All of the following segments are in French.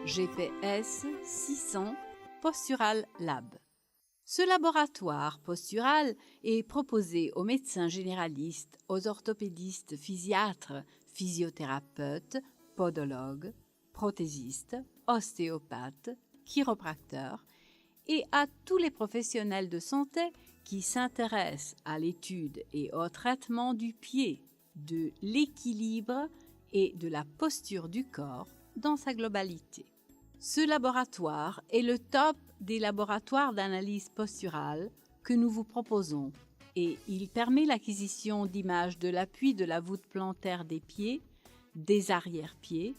GPS 600 Postural Lab. Ce laboratoire postural est proposé aux médecins généralistes, aux orthopédistes, physiatres, physiothérapeutes, podologues, prothésistes, ostéopathes, chiropracteurs et à tous les professionnels de santé qui s'intéressent à l'étude et au traitement du pied, de l'équilibre et de la posture du corps dans sa globalité. Ce laboratoire est le top des laboratoires d'analyse posturale que nous vous proposons et il permet l'acquisition d'images de l'appui de la voûte plantaire des pieds, des arrière-pieds,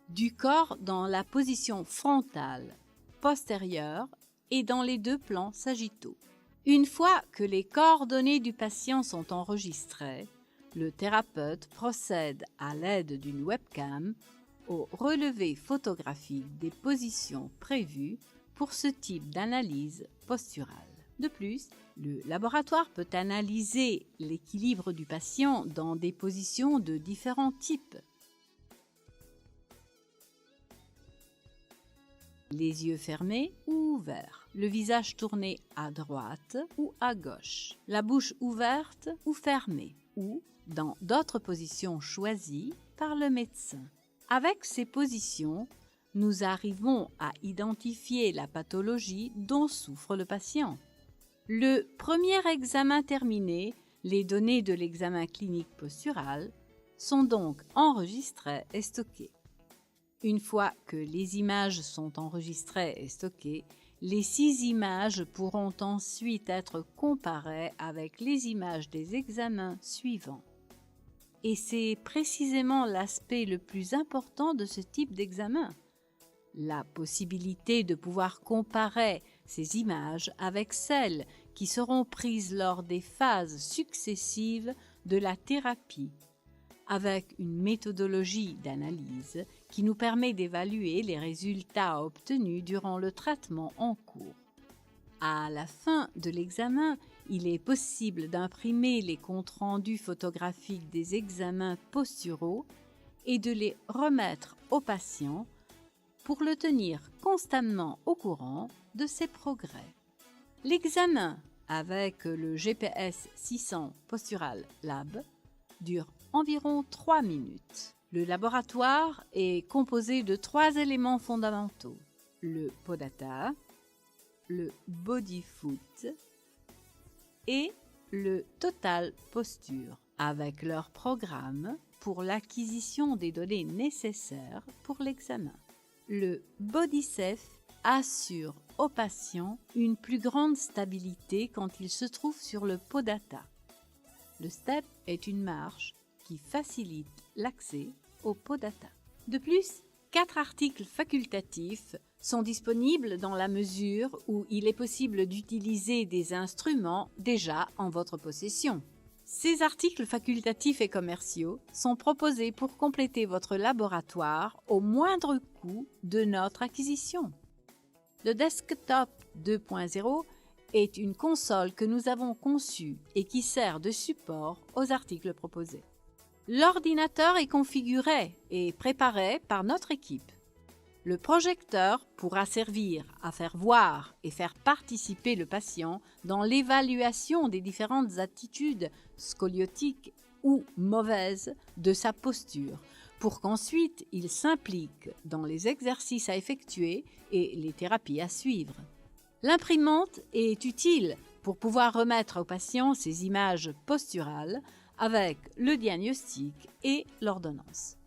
du corps dans la position frontale, postérieure et dans les deux plans sagittaux. Une fois que les coordonnées du patient sont enregistrées, le thérapeute procède à l'aide d'une webcam au relevé photographique des positions prévues pour ce type d'analyse posturale. De plus, le laboratoire peut analyser l'équilibre du patient dans des positions de différents types. Les yeux fermés ou ouverts, le visage tourné à droite ou à gauche, la bouche ouverte ou fermée, ou dans d'autres positions choisies par le médecin. Avec ces positions, nous arrivons à identifier la pathologie dont souffre le patient. Le premier examen terminé, les données de l'examen clinique postural sont donc enregistrées et stockées. Une fois que les images sont enregistrées et stockées, les 6 images pourront ensuite être comparées avec les images des examens suivants. Et c'est précisément l'aspect le plus important de ce type d'examen, la possibilité de pouvoir comparer ces images avec celles qui seront prises lors des phases successives de la thérapie, avec une méthodologie d'analyse qui nous permet d'évaluer les résultats obtenus durant le traitement en cours. À la fin de l'examen, il est possible d'imprimer les comptes rendus photographiques des examens posturaux et de les remettre au patient pour le tenir constamment au courant de ses progrès. L'examen avec le GPS 600 Postural Lab dure environ 3 minutes. Le laboratoire est composé de 3 éléments fondamentaux: le Podata, le Bodyfoot et le Total Posture, avec leur programme pour l'acquisition des données nécessaires pour l'examen. Le BodySafe assure au patient une plus grande stabilité quand il se trouve sur le Podata. Le STEP est une marche qui facilite l'accès au Podata. De plus, 4 articles facultatifs sont disponibles dans la mesure où il est possible d'utiliser des instruments déjà en votre possession. Ces articles facultatifs et commerciaux sont proposés pour compléter votre laboratoire au moindre coût de notre acquisition. Le Desktop 2.0 est une console que nous avons conçue et qui sert de support aux articles proposés. L'ordinateur est configuré et préparé par notre équipe. Le projecteur pourra servir à faire voir et faire participer le patient dans l'évaluation des différentes attitudes scoliotiques ou mauvaises de sa posture, pour qu'ensuite il s'implique dans les exercices à effectuer et les thérapies à suivre. L'imprimante est utile pour pouvoir remettre au patient ces images posturales avec le diagnostic et l'ordonnance.